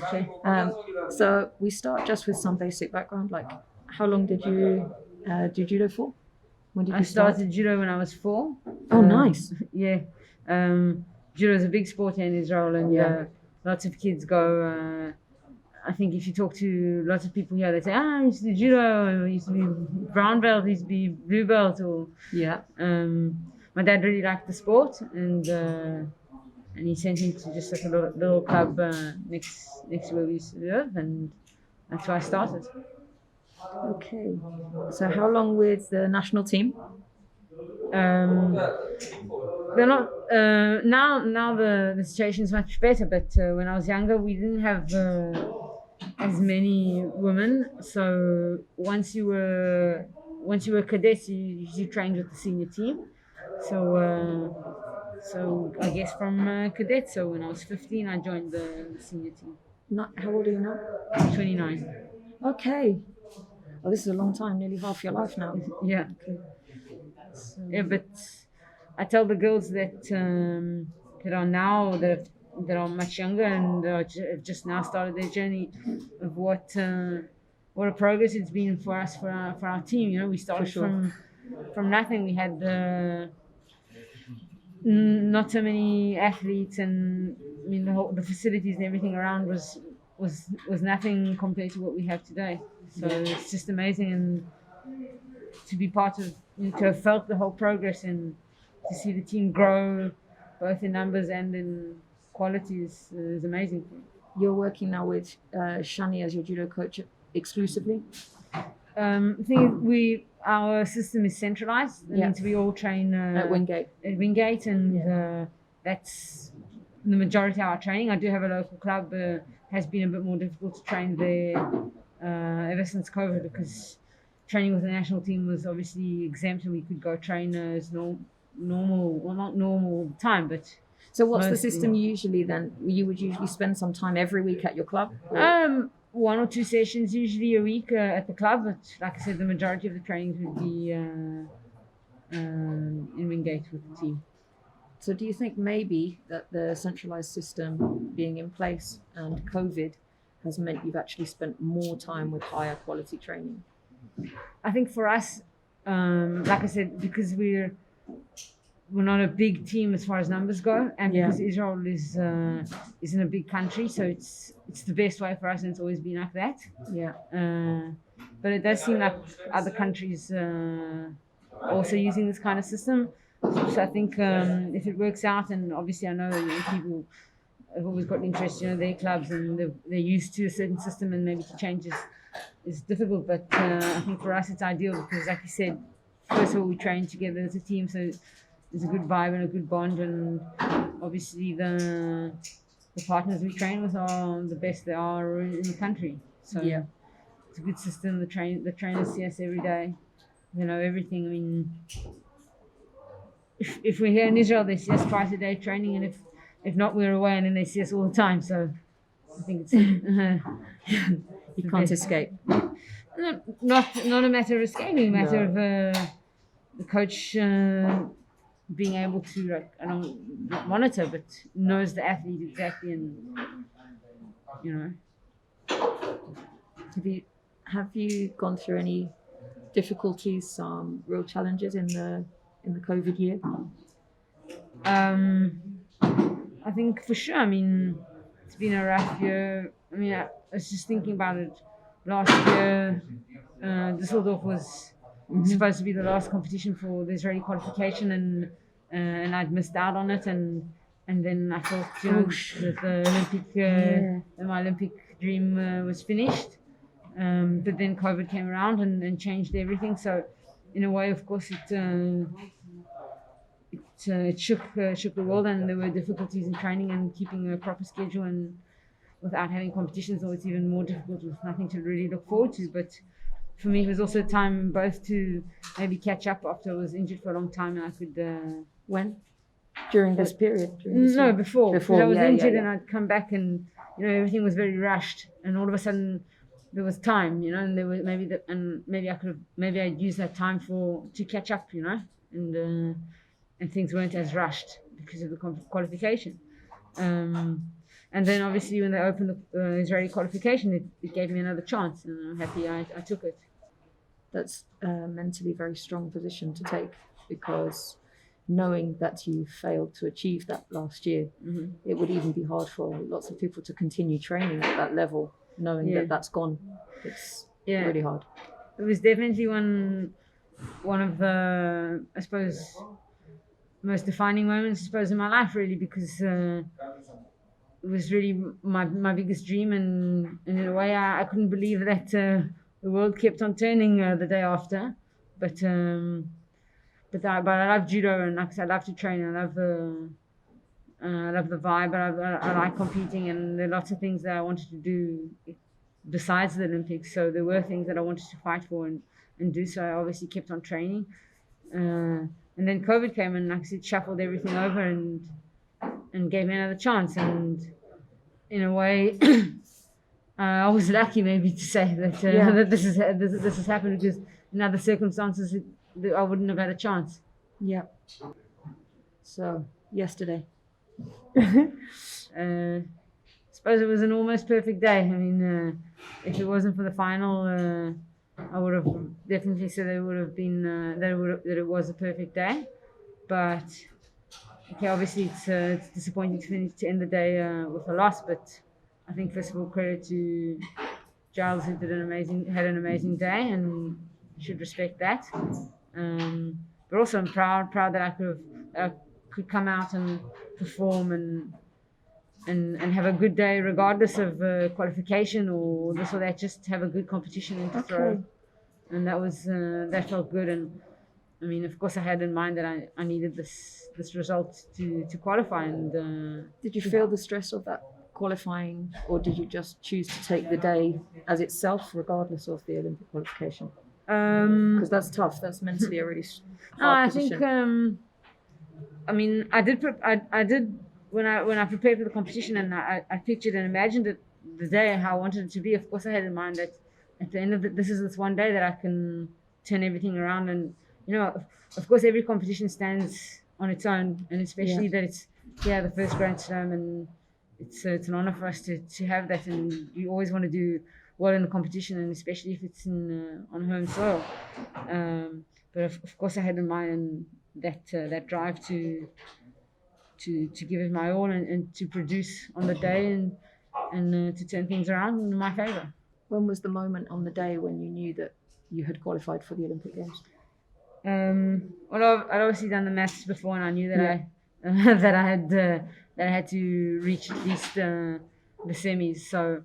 Okay. So we start just with some basic background. Like, how long did you do judo for? When did I you start? started judo when I was 4. Oh, nice. Yeah. Judo is a big sport here in Israel, and Yeah. lots of kids go. I think if you talk to lots of people here, they say, I used to do judo, I used to be brown belt, I used to be blue belt. Or Yeah. my dad really liked the sport, and he sent me to just like a little club next to where we used to live, and that's where I started. Okay. So how long with the national team? They're not now. The situation is much better, but when I was younger, we didn't have as many women. So once you were cadets, you usually trained with the senior team. So I guess from cadets. So when I was 15, I joined the senior team. Not, how old are you now? 29. Okay. Oh, this is a long time, nearly half your life now. Yeah. Okay. Yeah, but I tell the girls that are now that are much younger and just now started their journey of what a progress it's been for us for our team. You know, we started from nothing. We had not so many athletes, and I mean the facilities and everything around was nothing compared to what we have today. So it's just amazing, and to be part of, to have felt the whole progress and to see the team grow both in numbers and in quality is amazing. You're working now with Shani as your judo coach exclusively? I think our system is centralized. That means we all train at Wingate. And that's the majority of our training. I do have a local club. Has been a bit more difficult to train there ever since COVID, because training with the national team was obviously exempt, and we could go train as normal, well, not normal all the time, but. So what's the system usually then? You would usually spend some time every week at your club? 1 or 2 sessions usually a week at the club, but like I said, the majority of the trainings would be in Wingate with the team. So do you think maybe that the centralized system being in place and COVID has meant you've actually spent more time with higher quality training? I think for us, like I said, because we're not a big team as far as numbers go, and because Israel is in a big country, so it's the best way for us, and it's always been like that. Yeah. But it does seem like other countries also using this kind of system. So I think if it works out, and obviously I know people have always got interest, their clubs, and they're used to a certain system, and maybe to change is difficult. But I think for us it's ideal because, like you said, first of all, we train together as a team, so there's a good vibe and a good bond, and obviously the partners we train with are the best there are in the country. So it's a good system. The trainers see us every day. They know everything. I mean, if we're here in Israel, they see us twice a day training, and if not, we're away, and then they see us all the time. So I think it's you can't escape. Not a matter of escaping, a matter of the coach being able to, I don't monitor, but knows the athlete exactly, and Have you gone through any difficulties, some real challenges in the COVID year? I think for sure. I mean, it's been a rough year. I mean, I was just thinking about it. Last year, Düsseldorf was supposed to be the last competition for the Israeli qualification, and I'd missed out on it, and then I thought, that the Olympic, that my Olympic dream was finished. But then COVID came around and changed everything. So, in a way, of course, it shook the world, and there were difficulties in training and keeping a proper schedule, and without having competitions, so it's even more difficult with nothing to really look forward to. But for me, it was also time both to maybe catch up after I was injured for a long time, and I could. When? During this period? No, before. Because I was injured, and yeah. I'd come back, and everything was very rushed, and all of a sudden there was time, and there was maybe I'd use that time to catch up, and things weren't as rushed because of the qualification. And then obviously when they opened the Israeli qualification, it gave me another chance, and I'm happy I took it. That's a mentally very strong position to take, because knowing that you failed to achieve that last year, it would even be hard for lots of people to continue training at that level, knowing that that's gone. It's really hard. It was definitely one of the, I suppose, most defining moments, I suppose, in my life, really, because it was really my biggest dream, and in a way I couldn't believe that the world kept on turning the day after. But I love judo, and like I said, I love to train. I love the vibe. I like competing, and there are lots of things that I wanted to do besides the Olympics. So there were things that I wanted to fight for and do. So I obviously kept on training. And then COVID came, and like I said, shuffled everything over and gave me another chance. And in a way, I was lucky maybe to say that that this has happened, because in other circumstances I wouldn't have had a chance. Yeah. So yesterday, suppose it was an almost perfect day. I mean, if it wasn't for the final, I would have definitely said it would have been that it was a perfect day. But okay, obviously it's disappointing to end the day with a loss. But I think first of all, credit to Giles, who had an amazing day, and should respect that. But also I'm proud that I could come out and perform and have a good day, regardless of qualification or this or that. Just have a good competition and to throw, and that felt good. And I mean, of course, I had in mind that I needed this result to qualify. And did you feel the stress of that qualifying, or did you just choose to take the day as itself, regardless of the Olympic qualification? Because that's tough. That's mentally a really hard position. I think. I mean, I did when I prepared for the competition, and I pictured and imagined it, the day, how I wanted it to be. Of course, I had in mind that at the end of this is this one day that I can turn everything around. And of course, every competition stands on its own, and especially that it's the first Grand Slam, and it's an honor for us to have that. And you always want to do well in the competition, and especially if it's on home soil. But of course, I had in mind that drive to give it my all and to produce on the day and to turn things around in my favor. When was the moment on the day when you knew that you had qualified for the Olympic Games? Well, I'd obviously done the maths before, and I knew that that I had to reach at least the semis. So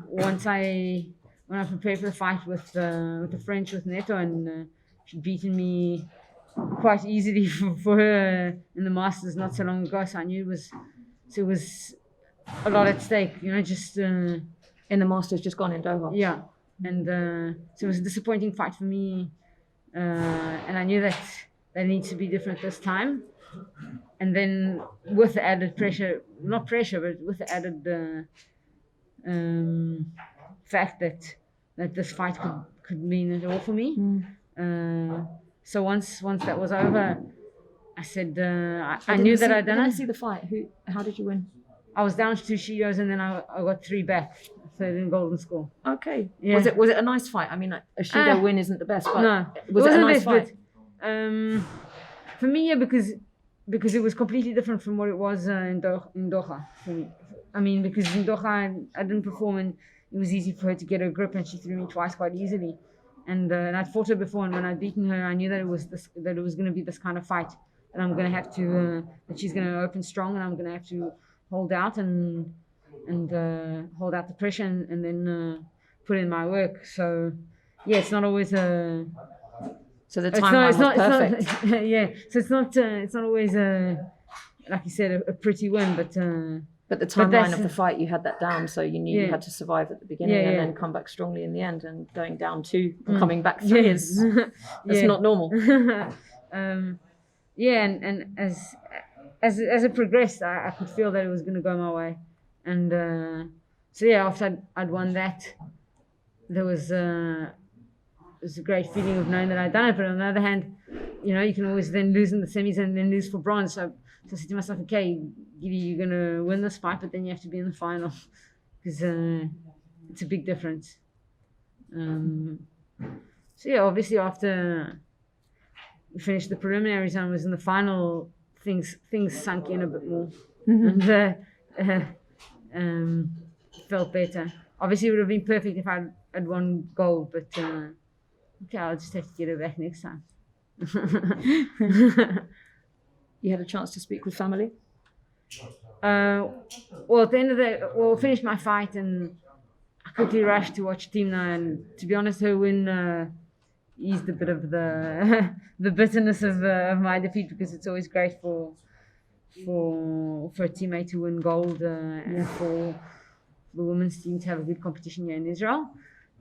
when I prepared for the fight with the French, with Neto, and she'd beaten me quite easily for her in the Masters not so long ago, so I knew it was a lot at stake, just in the Masters just gone in Doha. Yeah, and so it was a disappointing fight for me, and I knew that it needs to be different this time. And then with the added pressure, not pressure, but with the added fact that this fight could mean it all for me. So once that was over, I said I knew that I'd done it. I didn't see the fight. How did you win? I was down to 2 shidos, and then I got 3 back, so I didn't golden score. Okay. Yeah. Was it a nice fight? I mean, a shido win isn't the best, but no, was it a nice fight? For me, because it was completely different from what it was in Doha for me. I mean, because in Doha I didn't perform, and it was easy for her to get her grip, and she threw me twice quite easily. And I'd fought her before, and when I'd beaten her, I knew that it was going to be this kind of fight, and I'm going to have to that she's going to open strong, and I'm going to have to hold out and hold out the pressure, and then put in my work. So yeah, it's not always a. So the timeline was perfect. So it's not always like you said a pretty win, but the timeline of the fight, you had that down, so you knew you had to survive at the beginning and then come back strongly in the end. And going down 2 and coming back 3 is that's not normal. And as it progressed, I could feel that it was going to go my way. And so after I'd won that, there was a great feeling of knowing that I'd done it. But on the other hand, you can always then lose in the semis and then lose for bronze. So So I said to myself, okay, Gili, you're gonna win this fight, but then you have to be in the final because it's a big difference. So yeah, obviously after we finished the preliminaries and I was in the final, things sunk in a bit more and felt better. Obviously, it would have been perfect if I'd won gold, but okay, I'll just have to get it back next time. You had a chance to speak with family? Well, at the end of finished my fight and I quickly rushed to watch Timna, and to be honest, her win eased a bit of the the bitterness of my defeat, because it's always great for a teammate to win gold and for the women's team to have a good competition here in Israel.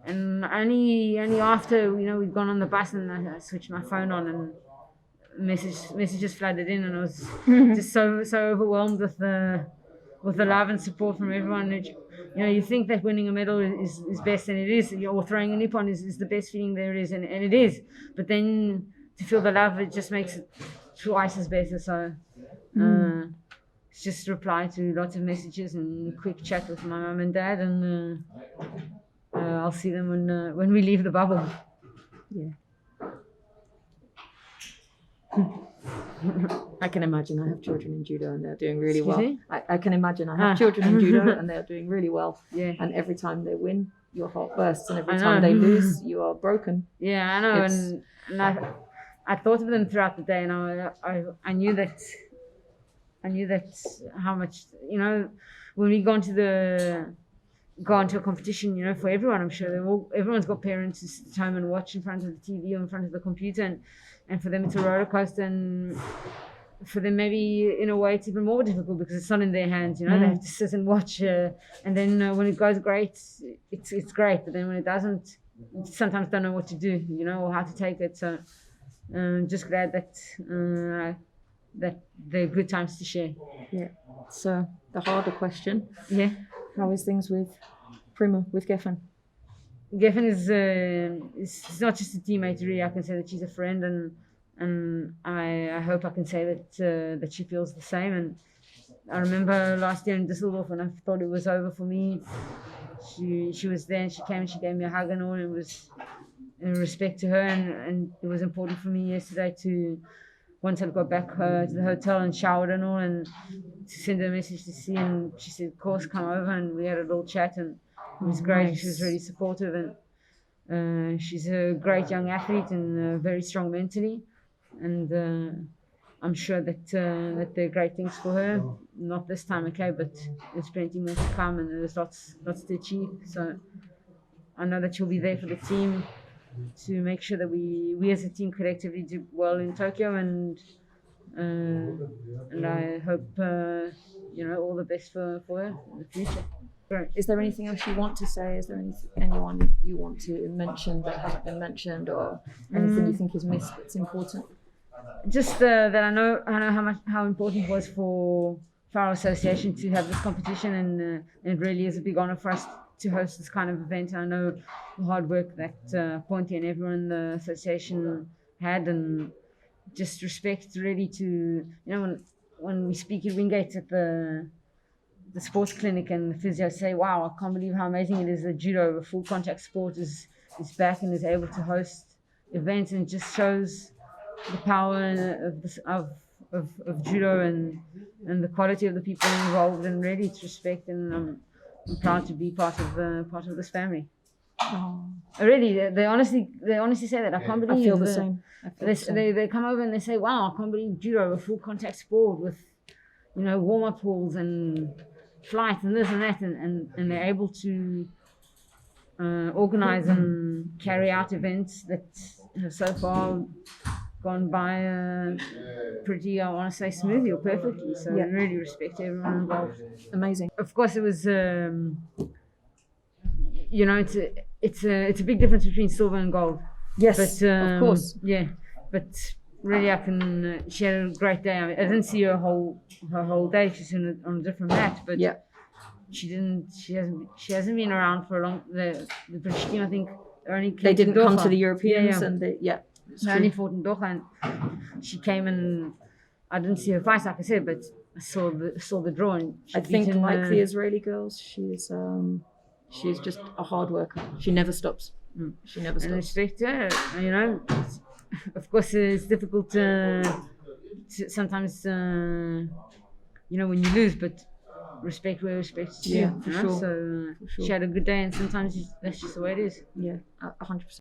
And only after we'd gone on the bus and I switched my phone on and messages flooded in, and I was just so overwhelmed with the love and support from everyone. You think that winning a medal is best, and it is, or throwing a nippon is the best feeling there is, and it is. But then to feel the love, it just makes it twice as better. So it's just reply to lots of messages and a quick chat with my mum and dad, and I'll see them when we leave the bubble. Yeah. I can imagine. I have children in judo and they're doing really well. I can imagine. I have children in judo and they're doing really well. Yeah. And every time they win, your heart bursts, and every time they lose, you are broken. Yeah, I know. And I thought of them throughout the day, and I knew that how much, when we go into a competition, for everyone, I'm sure everyone's got parents who sit at home and watch in front of the TV or in front of the computer, and for them it's a roller coaster, and for them maybe in a way it's even more difficult because it's not in their hands. They have to sit and watch, and then when it goes great, it's great, but then when it doesn't, you sometimes don't know what to do, or how to take it. So just glad that they're good times to share. Yeah. So the harder question. Yeah. How is things with Prima, with Geffen? Geffen is not just a teammate, really. I can say that she's a friend, and I hope I can say that she feels the same. And I remember last year in Düsseldorf when I thought it was over for me, she was there and she came and she gave me a hug and all. And it was in respect to her, and it was important for me yesterday to, once I got back to the hotel and showered and all, and to send her a message to see, and she said, of course, come over, and we had a little chat, and it was great. Nice. She was really supportive, and she's a great young athlete and very strong mentally, and I'm sure that there are great things for her. Not this time, okay, but there's plenty more to come, and there's lots to achieve. So I know that she'll be there for the team to make sure that we as a team collectively do well in Tokyo, and I hope all the best for her in the future. Right. Is there anything else you want to say? Is there anyone you want to mention that hasn't been mentioned, or anything you think is missed that's important? Just that I know how important it was for our association to have this competition, and it really is a big honor for us to host this kind of event. I know the hard work that Ponti and everyone in the association had, and just respect really to, when we speak at Wingate at the sports clinic, and the physio say, wow, I can't believe how amazing it is that judo, a full contact sport, is back and is able to host events, and it just shows the power of judo and the quality of the people involved, and really it's respect, and I'm proud to be part of this family. Oh. Really, they honestly say that. I can't believe. I feel the same. They come over and they say, wow, I can't believe judo, a full contact sport with warm-up pools and flight and this and that, and they're able to organize and carry out events that have so far gone by pretty, I want to say, smoothly or perfectly. So I really respect everyone involved. Amazing. Of course, it was it's a big difference between silver and gold. Yes, but, of course. Yeah, but really, she had a great day. I mean, I didn't see her whole day. She's on a different mat, but she hasn't been around for a long. The British team, I think, they didn't come to the Europeans, and they only fought in Doha, and she came and I didn't see her fight, like I said, but I saw the draw. And I think like the Israeli girls, she's just a hard worker. She never stops. She never and stops. respect her. You know, of course, it's difficult sometimes. You know, when you lose, but respect where respect's due. Yeah, for you know? sure. So For sure. she had a good day, and sometimes that's just the way it is. Yeah, 100%.